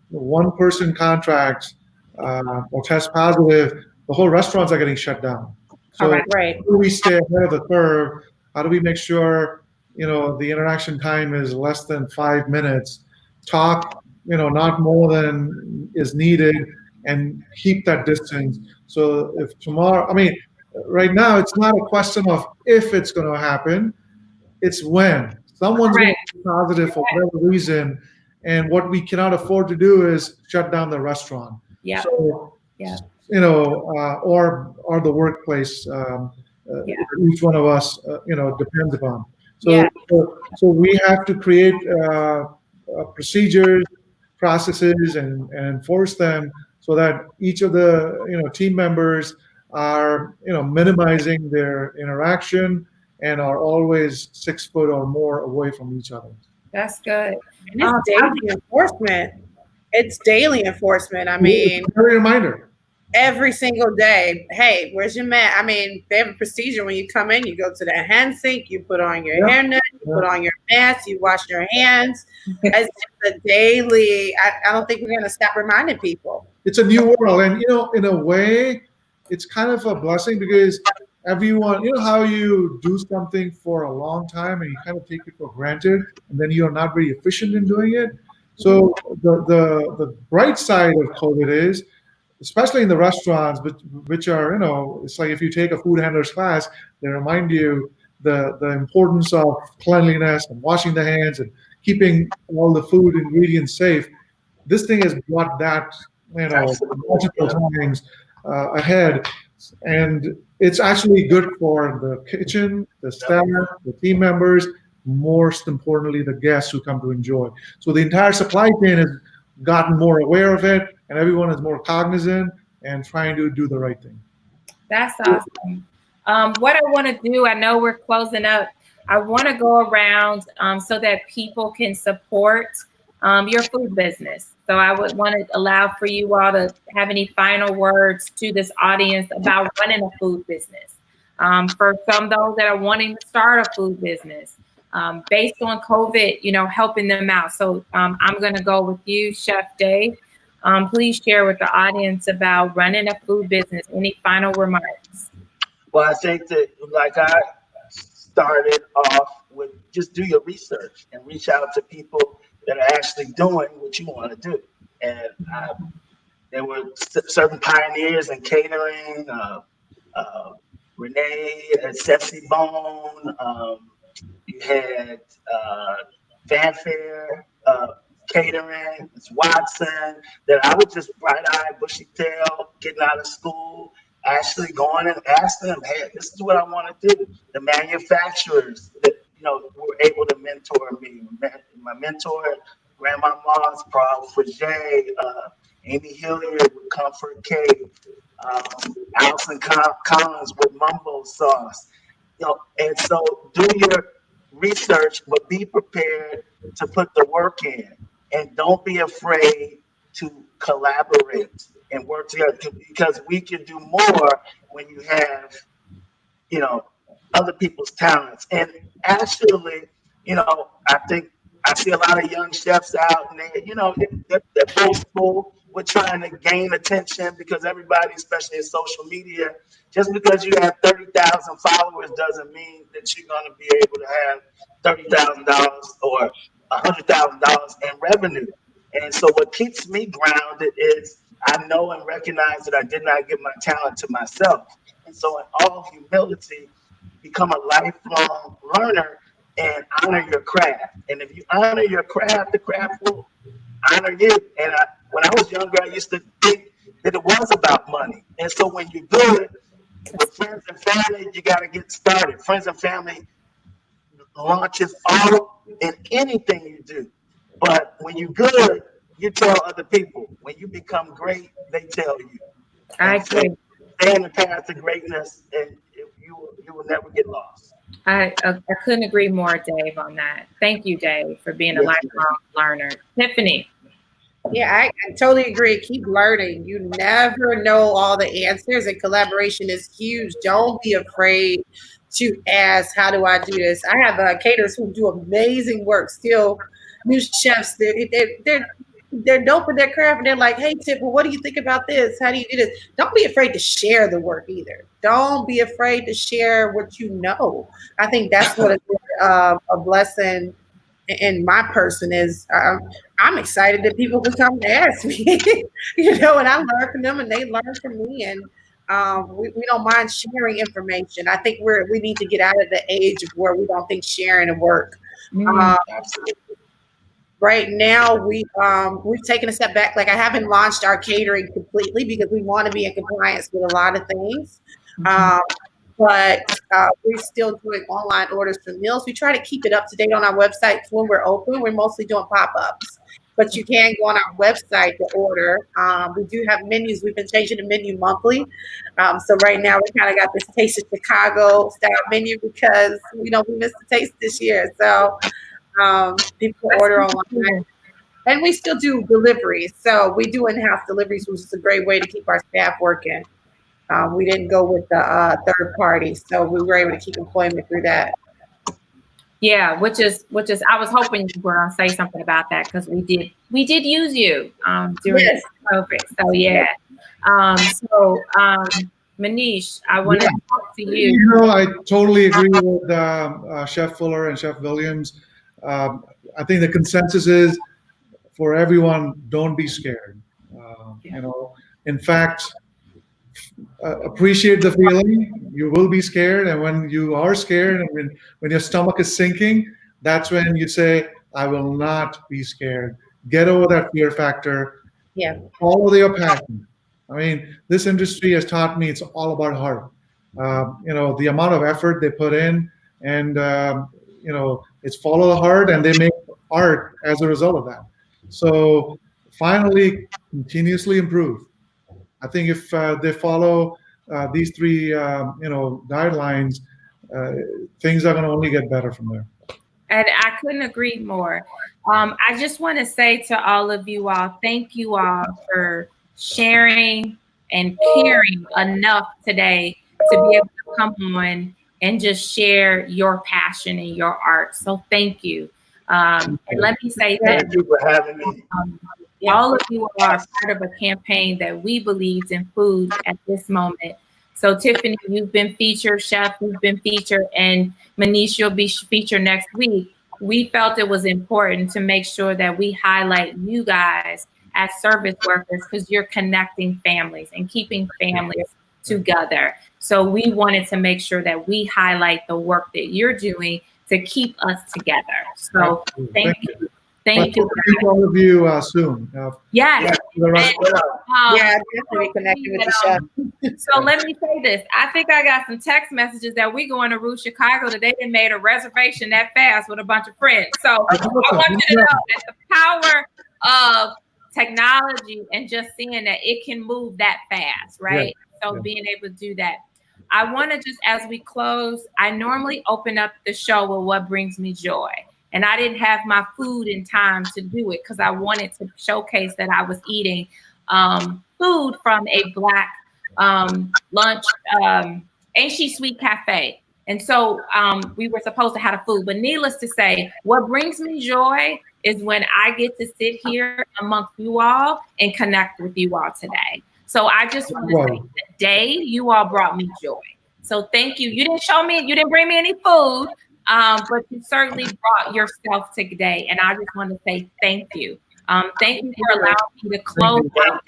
One person contracts or tests positive, the whole restaurants are getting shut down. So Correct. Right. how do we stay ahead of the curve? How do we make sure, the interaction time is less than 5 minutes? Talk, not more than is needed and keep that distance. So if tomorrow, I mean, right now it's not a question of if it's going to happen, it's when. Someone's going Correct. to be positive for whatever reason. And what we cannot afford to do is shut down the restaurant. Yeah. So, Yeah. or the workplace, Yeah. each one of us, depends upon. Yeah. So we have to create procedures, processes, and enforce them so that each of the team members are minimizing their interaction and are always 6 foot or more away from each other. That's good. And it's daily enforcement. It's daily enforcement. I mean, It's a very reminder. every single day. Hey, where's your mat? I mean, they have a procedure when you come in. You go to the hand sink. You put on your Yeah. hairnet. You put on your mask. You wash your hands. It's just a daily. I don't think we're going to stop reminding people. It's a new world, and in a way, it's kind of a blessing because everyone, how you do something for a long time and you kind of take it for granted, and then you're not very efficient in doing it. So the bright side of COVID is, especially in the restaurants, which are, it's like if you take a food handler's class, they remind you the importance of cleanliness and washing the hands and keeping all the food ingredients safe. This thing has brought that, multiple times ahead, and it's actually good for the kitchen, the staff, the team members, most importantly, the guests who come to enjoy. So the entire supply chain has gotten more aware of it, and everyone is more cognizant and trying to do the right thing. That's awesome. What I want to do, I know we're closing up. I want to go around so that people can support your food business. So I would want to allow for you all to have any final words to this audience about running a food business. For some of those that are wanting to start a food business, based on COVID, helping them out. So I'm going to go with you, Chef Dave. Please share with the audience about running a food business. Any final remarks? Well, I think that, like I started off with, just do your research and reach out to people that are actually doing what you want to do. And there were certain pioneers in catering, Renee at Sexy Bone. You had Fanfare Catering. It's Watson. That I was just bright eyed, bushy tail, getting out of school, actually going and asking them, hey, this is what I want to do. The manufacturers that were able to mentor me. My mentor, Grandma Moss, Proud for Jay, Amy Hilliard with Comfort Cake, Allison Collins with Mumbo Sauce. And so do your research, but be prepared to put the work in, and don't be afraid to collaborate and work together, because we can do more when you have you know, other people's talents. And actually, I think I see a lot of young chefs out, and they're boastful with trying to gain attention, because everybody, especially in social media, just because you have 30,000 followers doesn't mean that you're going to be able to have $30,000 or $100,000 in revenue. And so what keeps me grounded is I know and recognize that I did not give my talent to myself. And so, in all humility, become a lifelong learner and honor your craft. And if you honor your craft, the craft will honor you. And when I was younger, I used to think that it was about money. And so, when you're good with friends and family, you got to get started. Friends and family launches all in anything you do. But when you're good, you tell other people. When you become great, they tell you. I And so agree. stay in the path to greatness, and you will never get lost. I couldn't agree more, Dave, on that. Thank you, Dave, for being a Yes, lifelong learner. Tiffany. Yeah, I totally agree. Keep learning. You never know all the answers, and collaboration is huge. Don't be afraid to ask, how do I do this? I have caterers who do amazing work, still new chefs. They're dope in their craft, and they're like, hey, Tip, well, what do you think about this? How do you do this? Don't be afraid to share the work either. Don't be afraid to share what you know. I think that's what a blessing in my person is. I'm excited that people can come and ask me, and I learn from them and they learn from me. And we don't mind sharing information. I think we need to get out of the age of where we don't think sharing will work. Mm, Absolutely. Right now, we've taken a step back. Like, I haven't launched our catering completely because we want to be in compliance with a lot of things. mhm. But we're still doing online orders for meals. We try to keep it up to date on our website when we're open. We're mostly doing pop-ups, but you can go on our website to order. We do have menus. We've been changing the menu monthly. So right now we kind of got this Taste of Chicago style menu because we missed the taste this year. So people That's order so online. cool. And we still do deliveries. So we do in-house deliveries, which is a great way to keep our staff working. We didn't go with the third party, so we were able to keep employment through that. Yeah, which is I was hoping you were gonna say something about that, because we did use you during Yes. COVID. So yeah. Manish, I want to talk to you. I totally agree with Chef Fuller and Chef Williams. I think the consensus is for everyone, don't be scared. In fact, appreciate the feeling. You will be scared, and when you are scared, and when your stomach is sinking, that's when you say, "I will not be scared." Get over that fear factor. Yeah. Follow your passion. I mean, this industry has taught me it's all about heart. The amount of effort they put in, and it's follow the heart, and they make art as a result of that. So finally, continuously improve. I think if they follow these three, guidelines, uh, things are going to only get better from there. And I couldn't agree more. I just want to say to all of you all, thank you all for sharing and caring enough today to be able to come on and just share your passion and your art. So thank you. And let me say that Thank you for having me. all of you are part of a campaign that we believed in food at this moment. So Tiffany, you've been featured, Chef, you've been featured, and Manish, you'll be featured next week. We felt it was important to make sure that we highlight you guys as service workers, because you're connecting families and keeping families together. So we wanted to make sure that we highlight the work that you're doing to keep us together. So thank you. Thank you. Meet all of you soon. Yes. Yeah. And, Yeah, definitely connected with the chef. So let me say this. I think I got some text messages that we going to Route Chicago today and made a reservation that fast with a bunch of friends. So I want you to know that the power of technology and just seeing that it can move that fast, right? So being able to do that. I want to just, as we close, I normally open up the show with what brings me joy. And I didn't have my food in time to do it because I wanted to showcase that I was eating food from a Black lunch, Ain't She Sweet Cafe. And so we were supposed to have the food. But needless to say, what brings me joy is when I get to sit here amongst you all and connect with you all today. So I just want to say today, you all brought me joy. So thank you. You didn't bring me any food, but you certainly brought yourself today. And I just want to say thank you. Thank you for allowing me to close out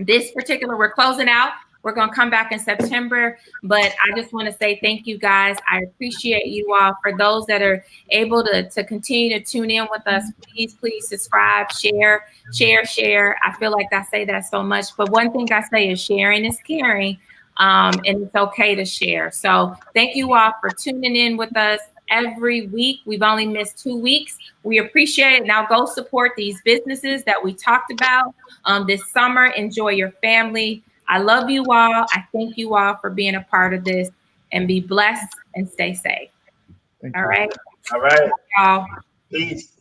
this particular, we're closing out. We're going to come back in September, but I just want to say thank you guys. I appreciate you all. For those that are able to continue to tune in with us, please subscribe, share. I feel like I say that so much, but one thing I say is sharing is caring, and it's okay to share. So thank you all for tuning in with us every week. We've only missed 2 weeks. We appreciate it. Now go support these businesses that we talked about this summer. Enjoy your family. I love you all. I thank you all for being a part of this, and be blessed and stay safe. All right. All right. Y'all. Peace.